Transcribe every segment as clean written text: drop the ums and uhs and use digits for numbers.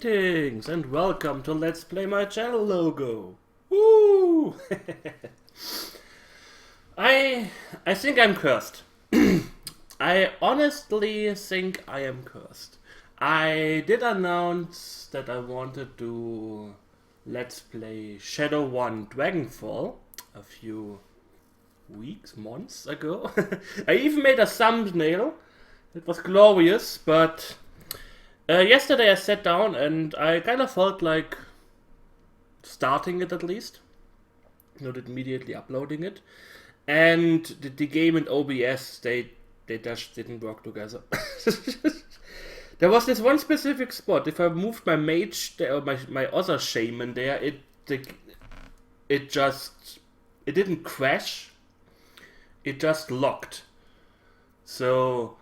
Greetings and welcome to Let's Play My Channel logo. Woo! I think I'm cursed. I honestly think I am cursed. I did announce that I wanted to Let's Play Shadow 1 Dragonfall a few weeks, months ago. I even made a thumbnail. It was glorious, but yesterday I sat down and I kind of felt like starting it at least, not immediately uploading it. And the game and OBS, they just didn't work together. There was this one specific spot. If I moved my mage there, or my other shaman there, it didn't crash. It just locked. So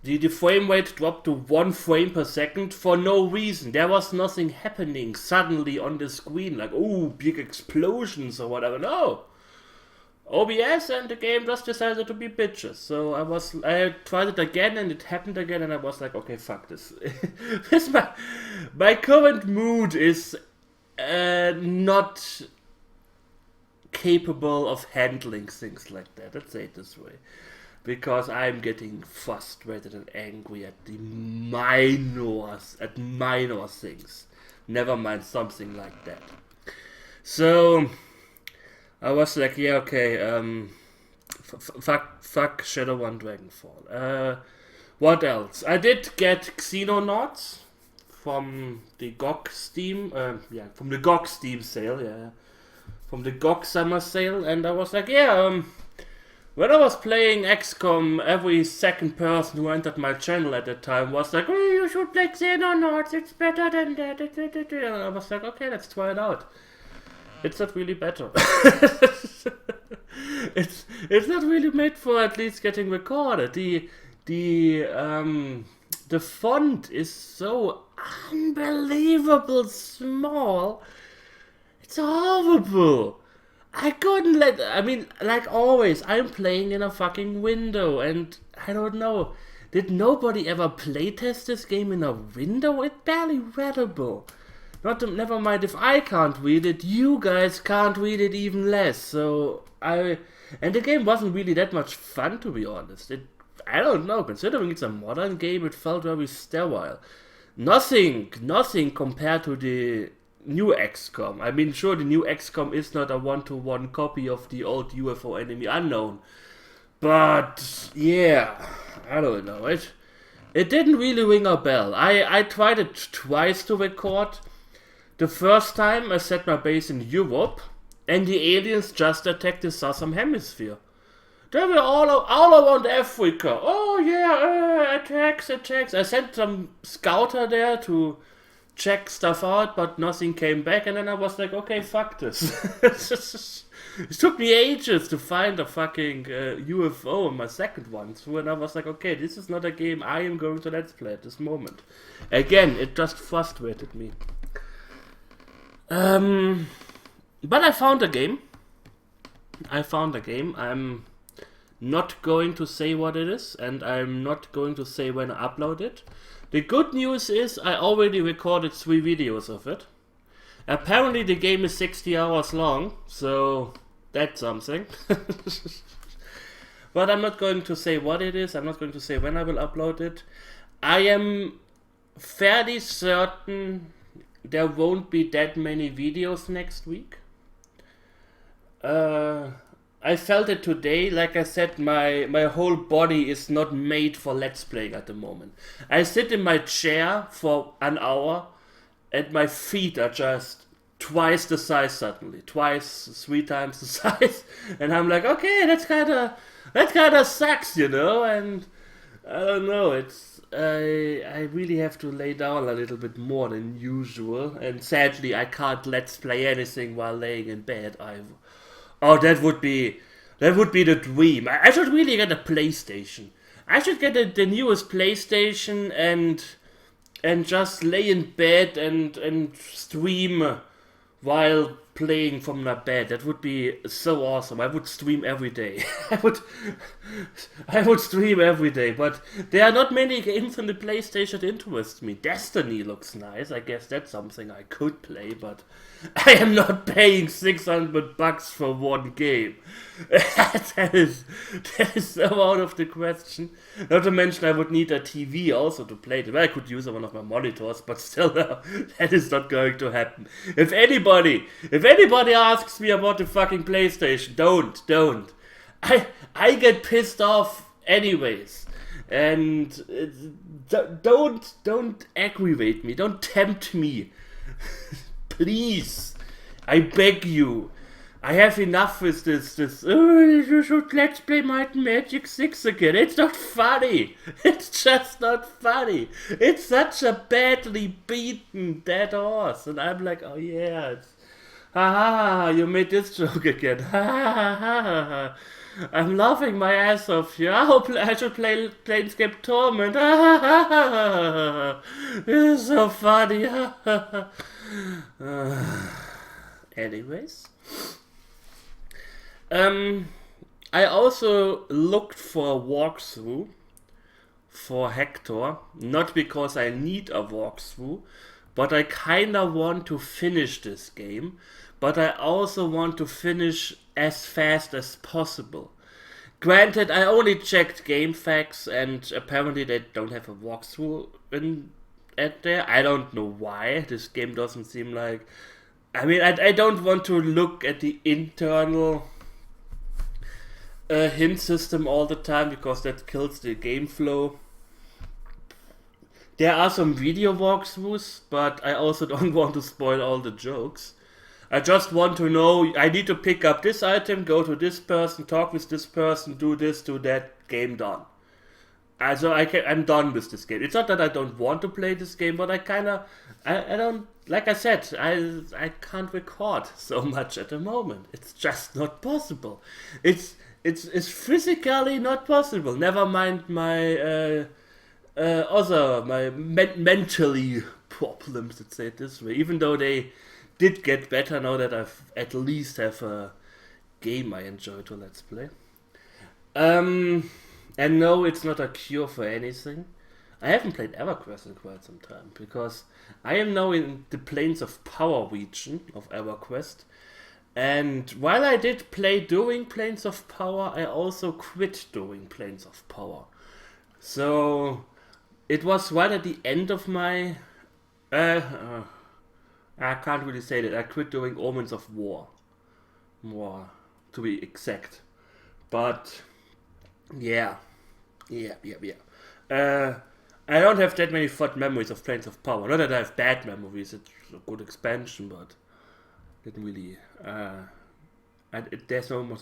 the frame rate dropped to 1 frame per second for no reason. There was nothing happening suddenly on the screen, like, oh, big explosions or whatever. No! OBS and the game just decided to be bitches. So I tried it again and it happened again and I was like, okay, fuck this. my current mood is not capable of handling things like that. Let's say it this way. Because I'm getting frustrated and angry at the minor things. Never mind something like that. So I was like, yeah, okay, fuck Shadow 1 Dragonfall. What else? I did get Xenonauts from the GOG Steam, from the GOG Steam sale, from the GOG summer sale, and I was like, yeah, when I was playing XCOM, every second person who entered my channel at that time was like, oh, you should play Xenonauts, it's better than that, and I was like, okay, let's try it out. It's not really better. it's not really made for at least getting recorded. The font is so unbelievable small. It's horrible. Like always, I'm playing in a fucking window, and I don't know. Did nobody ever playtest this game in a window? It's barely readable. Never mind if I can't read it, you guys can't read it even less. And the game wasn't really that much fun, to be honest. I don't know, considering it's a modern game, it felt very sterile. Nothing compared to the new XCOM. I mean, sure, the new XCOM is not a one-to-one copy of the old UFO Enemy Unknown. But, yeah, I don't know. It didn't really ring a bell. I tried it twice to record. The first time I set my base in Europe, and the aliens just attacked the southern hemisphere. They were all around Africa. Oh yeah, attacks. I sent some scouter there to check stuff out, but nothing came back, and then I was like, okay, fuck this. It took me ages to find a fucking UFO in my second one through, and I was like, okay, this is not a game I am going to let's play at this moment. Again, it just frustrated me. But I found a game. I'm not going to say what it is, and I'm not going to say when I upload it. The good news is I already recorded 3 videos of it. Apparently the game is 60 hours long, so that's something. But I'm not going to say what it is, I'm not going to say when I will upload it. I am fairly certain there won't be that many videos next week. I felt it today. Like I said, my whole body is not made for let's playing at the moment. I sit in my chair for an hour and my feet are just twice the size suddenly. 3 times the size. And I'm like, okay, that kinda sucks, you know? And I don't know, I really have to lay down a little bit more than usual, and sadly I can't let's play anything while laying in bed either. Oh, that would be the dream. I should really get a PlayStation. I should get the newest PlayStation and just lay in bed and stream while playing from my bed. That would be so awesome. I would stream every day. I would stream every day, but there are not many games on the PlayStation that interest me. Destiny looks nice. I guess that's something I could play, but I am not paying $600 for one game. that is so out of the question. Not to mention I would need a TV also to play it. Well, I could use one of my monitors, but still, that is not going to happen. If anybody asks me about the fucking PlayStation, don't. I get pissed off anyways. And don't aggravate me. Don't tempt me. Please. I beg you. I have enough with this, you should let's play Might and Magic 6 again. It's not funny. It's just not funny. It's such a badly beaten dead horse. And I'm like, oh yeah, it's, you made this joke again. I'm laughing my ass off here. I should play Planescape Torment. This is so funny. Anyways. I also looked for a walkthrough for Hector, not because I need a walkthrough, but I kinda want to finish this game, but I also want to finish as fast as possible. Granted, I only checked GameFAQs and apparently they don't have a walkthrough at there. I don't know why. This game doesn't seem like... I mean, I don't want to look at the internal hint system all the time because that kills the game flow. There are some video walkthroughs, but I also don't want to spoil all the jokes. I just want to know, I need to pick up this item, go to this person, talk with this person, do this, do that, game done. Also I'm done with this game. It's not that I don't want to play this game, but I don't, like I said, I can't record so much at the moment. It's just not possible. It's physically not possible. Never mind my my mentally problems, let's say it this way. Even though they did get better now that I've at least have a game I enjoy to let's play. And no, it's not a cure for anything. I haven't played EverQuest in quite some time because I am now in the Planes of Power region of EverQuest. And while I did play during Planes of Power, I also quit during Planes of Power. So it was right at the end of my... I can't really say that. I quit doing Omens of War. More, to be exact. But... Yeah. I don't have that many fond memories of Planes of Power. Not that I have bad memories, it's a good expansion, but didn't really... there's no much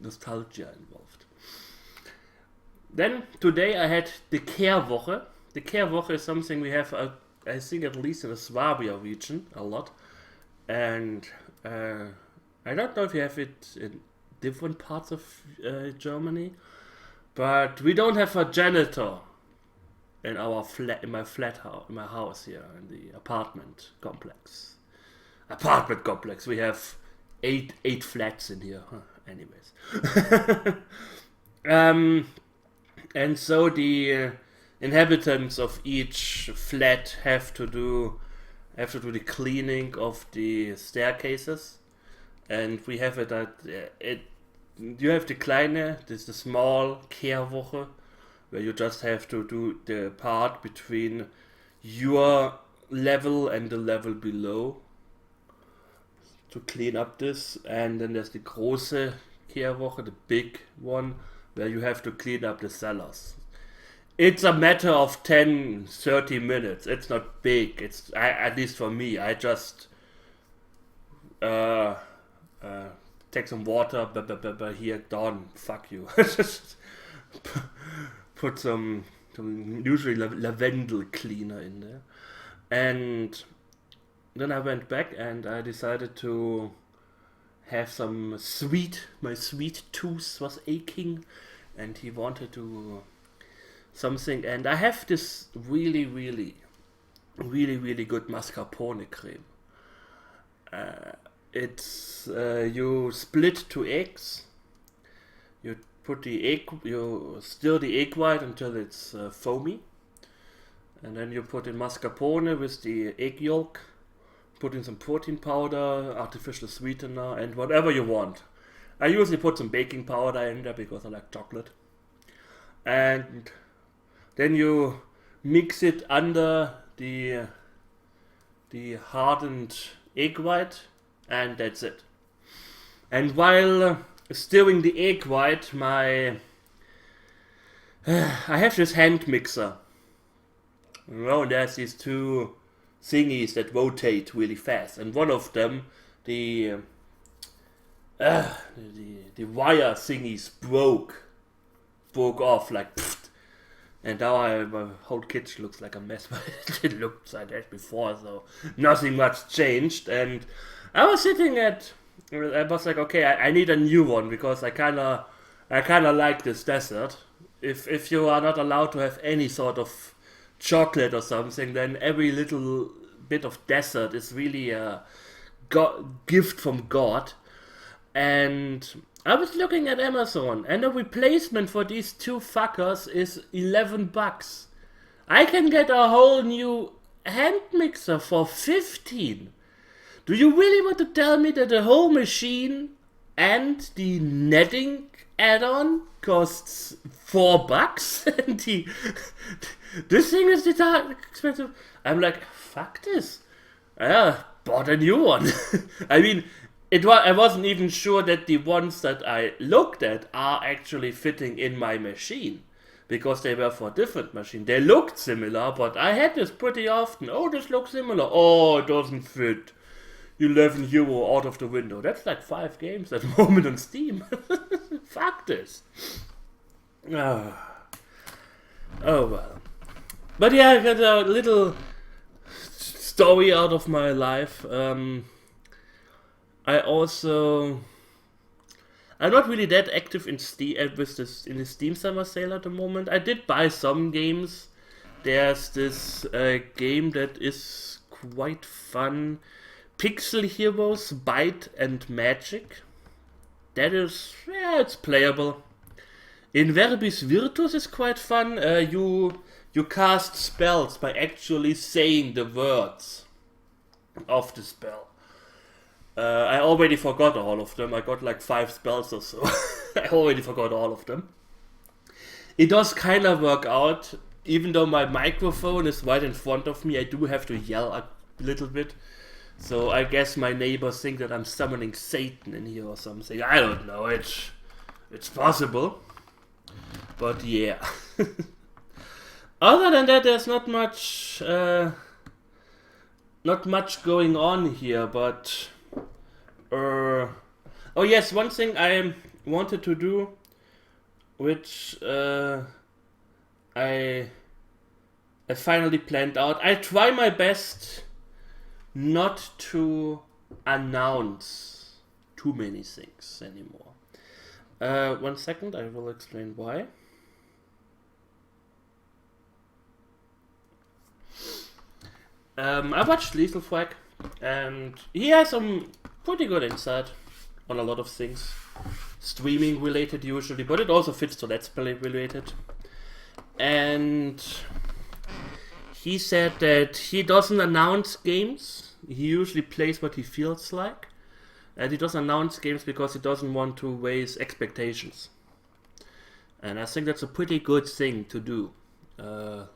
nostalgia involved. Then, today I had the Kehrwoche. The Kehrwoche is something we have, I think at least in the Swabia region, a lot. And I don't know if you have it in different parts of Germany, but we don't have a janitor in our flat, in my house here, in the apartment complex. We have eight flats in here. Anyways, and so the inhabitants of each flat have to do the cleaning of the staircases, and we have it at you have the kleine, this the small Kehrwoche, where you just have to do the part between your level and the level below to clean up this, and then there's the große Kehrwoche, the big one, where you have to clean up the cellars. It's a matter of 10-30 minutes. It's not big. It's at least for me. I just take some water, here, done. Fuck you. Put some usually lavendel cleaner in there, and then I went back and I decided to have some sweet. My sweet tooth was aching, and he wanted to something, and I have this really good mascarpone cream. it's you split 2 eggs. You put the egg, you stir the egg white until it's foamy, and then you put in mascarpone with the egg yolk. Put in some protein powder, artificial sweetener, and whatever you want. I usually put some baking powder in there because I like chocolate. And then you mix it under the hardened egg white, and that's it. And while stirring the egg white, I have this hand mixer. There's these 2 thingies that rotate really fast, and one of them, the wire thingies broke off like, pfft. And now my whole kitchen looks like a mess, but it looked like that before, so nothing much changed. And I was like, okay, I need a new one because I kinda like this dessert. If you are not allowed to have any sort of chocolate or something, then every little bit of dessert is really a gift from God. And I was looking at Amazon, and the replacement for these 2 fuckers is $11. I can get a whole new hand mixer for 15. Do you really want to tell me that the whole machine and the netting add-on costs $4 and this thing is expensive? I'm like, fuck this. I bought a new one. I mean, I wasn't even sure that the ones that I looked at are actually fitting in my machine, because they were for different machines. They looked similar, but I had this pretty often. Oh, this looks similar. Oh, it doesn't fit. €11 out of the window. That's like 5 games at the moment on Steam. Fuck this. Oh well. But yeah, I got a little story out of my life. I'm not really that active in Steam in the Steam Summer Sale at the moment. I did buy some games. There's this game that is quite fun, Pixel Heroes Bite and Magic. That is, it's playable. In Verbis Virtus is quite fun. You cast spells by actually saying the words of the spell. I already forgot all of them. I got like 5 spells or so. I already forgot all of them. It does kind of work out. Even though my microphone is right in front of me, I do have to yell a little bit. So I guess my neighbors think that I'm summoning Satan in here or something. I don't know. It's possible. But yeah. Other than that, there's not much going on here. But oh yes, one thing I wanted to do, which I finally planned out. I try my best not to announce too many things anymore. 1 second, I will explain why. I watched Lethal Frag, and he has some pretty good insight on a lot of things. Streaming related usually, but it also fits to Let's Play related. And he said that he doesn't announce games. He usually plays what he feels like. And he doesn't announce games because he doesn't want to raise expectations. And I think that's a pretty good thing to do.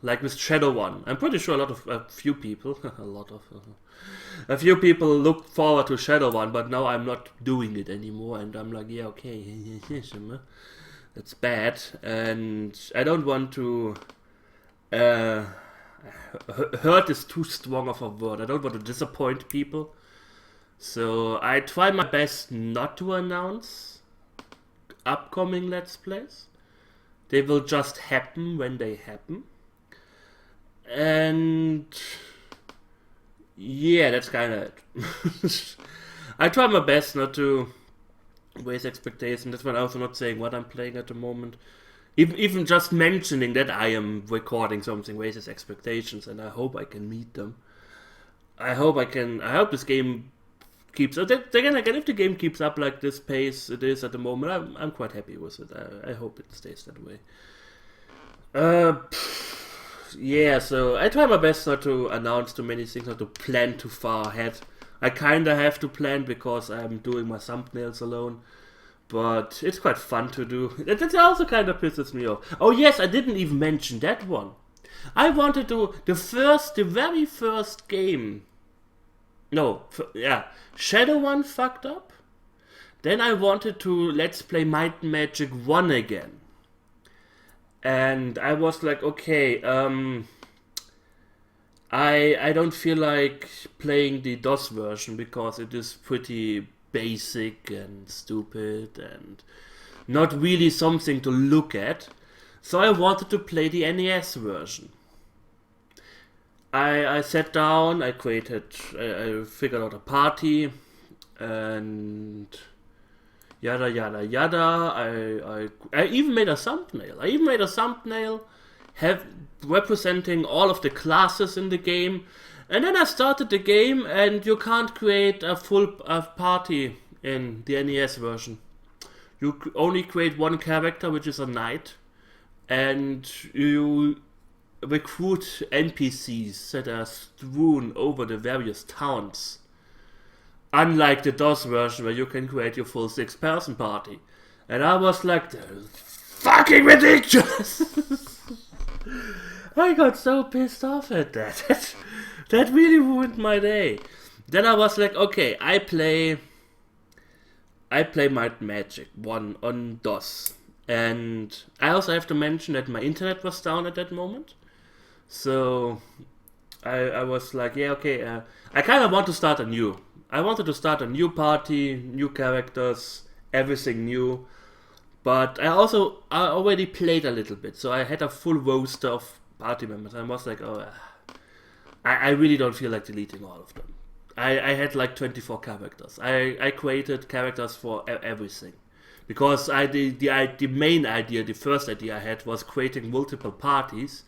Like with Shadow One. I'm pretty sure a few people look forward to Shadow One, but now I'm not doing it anymore. And I'm like, yeah, okay, that's bad. And I don't want to... hurt is too strong of a word. I don't want to disappoint people. So I try my best not to announce upcoming Let's Plays. They will just happen when they happen. And yeah, that's kind of it. I try my best not to raise expectations. That's why I'm also not saying what I'm playing at the moment. Even just mentioning that I am recording something raises expectations, and I hope I can meet them. I hope this game keeps. Again, if the game keeps up like this pace it is at the moment, I'm quite happy with it. I hope it stays that way. Yeah, so I try my best not to announce too many things, not to plan too far ahead. I kinda have to plan because I'm doing my thumbnails alone. But it's quite fun to do. That also kind of pisses me off. Oh yes, I didn't even mention that one. I wanted to the very first game. No, Shadow One fucked up. Then I wanted to Let's Play Might and Magic 1 again. And I was like, okay, I don't feel like playing the DOS version because it is pretty basic and stupid and not really something to look at. So I wanted to play the NES version. I sat down, I figured out a party, and yada yada yada. I even made a thumbnail. Representing all of the classes in the game. And then I started the game, and you can't create a full party in the NES version. You only create one character, which is a knight, and you recruit NPCs that are strewn over the various towns. Unlike the DOS version, where you can create your full 6-person party. And I was like, fucking ridiculous! I got so pissed off at that. That really ruined my day. Then I was like, okay, I play Might Magic 1 on DOS. And I also have to mention that my internet was down at that moment. So I was like, yeah, okay, I kind of want to start anew. I wanted to start a new party, new characters, everything new. But I already played a little bit, so I had a full roster of party members. I was like, oh, I really don't feel like deleting all of them. I had like 24 characters. I created characters for everything. Because the main idea, the first idea I had was creating multiple parties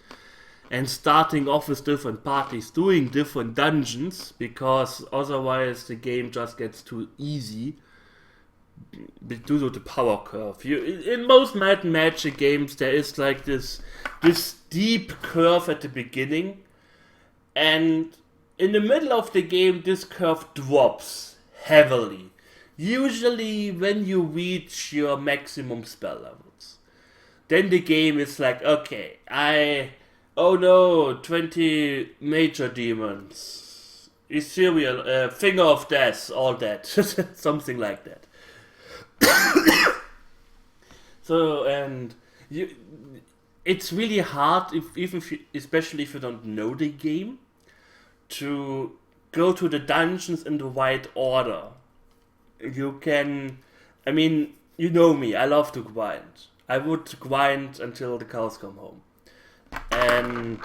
and starting off with different parties, doing different dungeons, because otherwise the game just gets too easy due to the power curve. In most Might and Magic games there is like this steep curve at the beginning, and in the middle of the game this curve drops heavily. Usually when you reach your maximum spell levels. Then the game is like, okay, oh no, 20 major demons, Ethereal, Finger of Death, all that. Something like that. So, and it's really hard, especially if you don't know the game, to go to the dungeons in the right order. You can, I mean, you know me, I love to grind. I would grind until the cows come home. And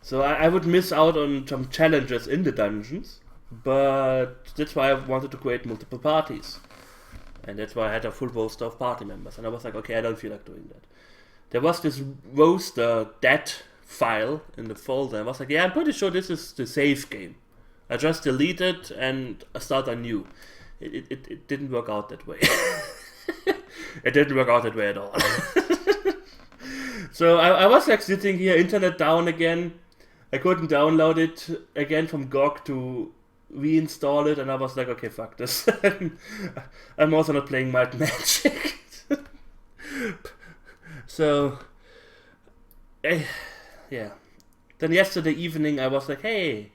so I would miss out on some challenges in the dungeons, but that's why I wanted to create multiple parties. And that's why I had a full roster of party members. And I was like, okay, I don't feel like doing that. There was this roster, that file in the folder. I was like, yeah, I'm pretty sure this is the save game. I just delete it and start anew. It didn't work out that way. It didn't work out that way at all. So I was like sitting here, internet down again. I couldn't download it again from GOG to reinstall it, and I was like, okay, fuck this. I'm also not playing Might and Magic. So, yeah. Then yesterday evening I was like, hey,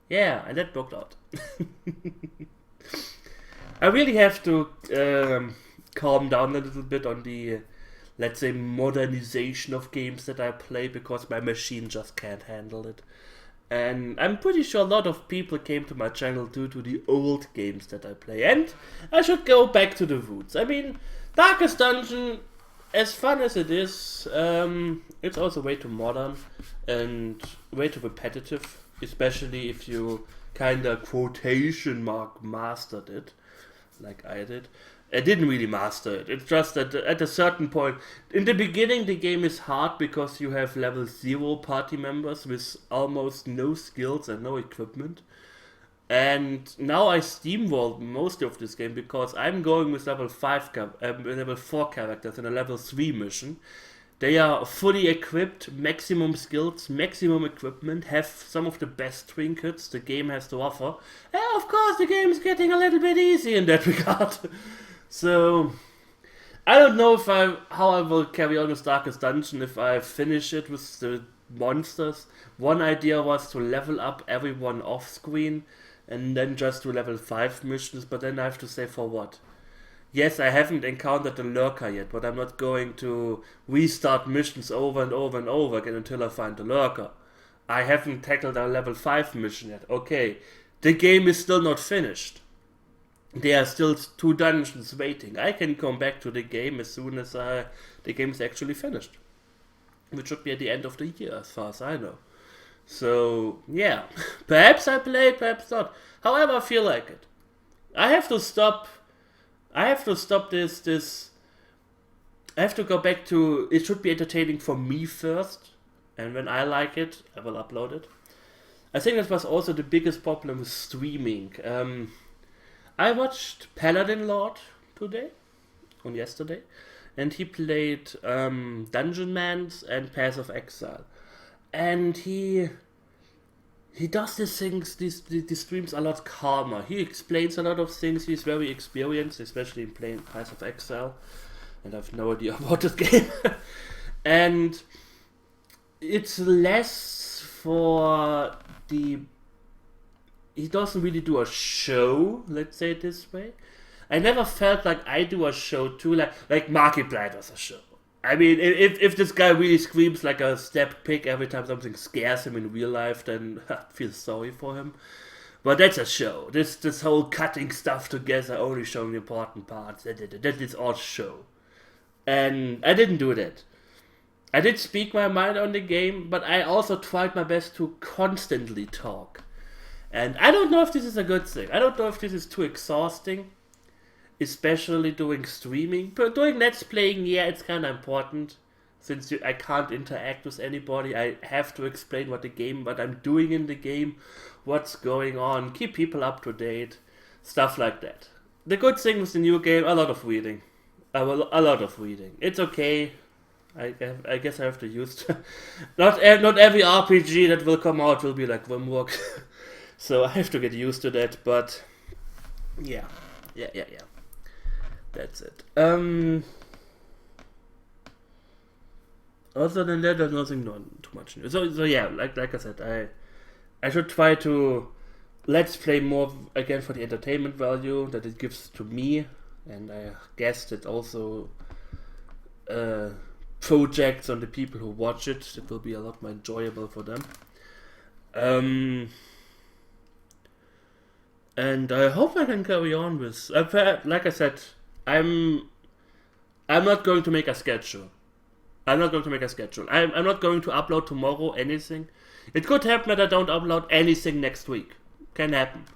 yeah, and that worked out. I really have to calm down a little bit on the, let's say, modernization of games that I play, because my machine just can't handle it. And I'm pretty sure a lot of people came to my channel due to the old games that I play. And I should go back to the roots. I mean, Darkest Dungeon, as fun as it is, it's also way too modern and way too repetitive. Especially if you kinda quotation mark mastered it, like I did. I didn't really master it. It's just that at a certain point, in the beginning the game is hard because you have level 0 party members with almost no skills and no equipment. And now I steamrolled most of this game because I'm going with level 4 characters in a level 3 mission. They are fully equipped, maximum skills, maximum equipment, have some of the best trinkets the game has to offer. And of course the game is getting a little bit easy in that regard. So I don't know how I will carry on with Darkest Dungeon if I finish it with the monsters. One idea was to level up everyone off screen and then just do level 5 missions, but then I have to say for what? Yes, I haven't encountered the lurker yet, but I'm not going to restart missions over and over and over again until I find the lurker. I haven't tackled a level 5 mission yet. Okay, the game is still not finished. There are still 2 dungeons waiting. I can come back to the game as soon as the game is actually finished. Which should be at the end of the year, as far as I know. So, yeah. Perhaps I play it, perhaps not. However I feel like it. I have to stop this. I have to go back to, it should be entertaining for me first. And when I like it, I will upload it. I think that was also the biggest problem with streaming. I watched Paladin Lord yesterday, and he played Dungeon Mans and Path of Exile. And he does these things, these streams a lot calmer. He explains a lot of things. He's very experienced, especially in playing Path of Exile. And I have no idea about this game. And it's less for the... He doesn't really do a show, let's say it this way. I never felt like I do a show too, like Markiplier does a show. I mean, if this guy really screams like a step pig every time something scares him in real life, then I feel sorry for him. But that's a show. This whole cutting stuff together, only showing the important parts, that is all show. And I didn't do that. I did speak my mind on the game, but I also tried my best to constantly talk. And I don't know if this is a good thing. I don't know if this is too exhausting. Especially doing streaming. But doing Let's Playing, yeah, it's kind of important. Since I can't interact with anybody, I have to explain what I'm doing in the game, what's going on, keep people up to date, stuff like that. The good thing with the new game, a lot of reading. A lot of reading. It's okay. I guess I have to use... not every RPG that will come out will be like Rimwork. So I have to get used to that, but... Yeah. That's it. Other than that, there's nothing too much new. So yeah, like I said, I should try to let's play more again for the entertainment value that it gives to me, and I guess it also projects on the people who watch it. It will be a lot more enjoyable for them. And I hope I can carry on with. Like I said. I'm not going to make a schedule. I'm not going to upload tomorrow anything. It could happen that I don't upload anything next week. Can happen.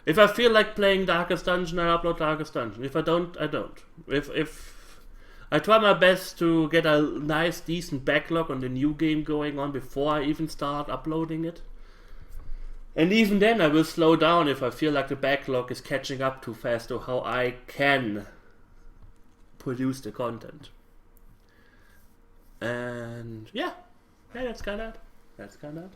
If I feel like playing Darkest Dungeon, I upload Darkest Dungeon. If I don't, I don't. If I try my best to get a nice, decent backlog on the new game going on before I even start uploading it. And even then I will slow down if I feel like the backlog is catching up too fast to how I can produce the content. And yeah, that's kind of it.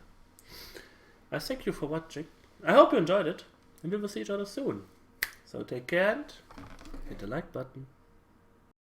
I thank you for watching. I hope you enjoyed it, and we will see each other soon. So take care and hit the like button.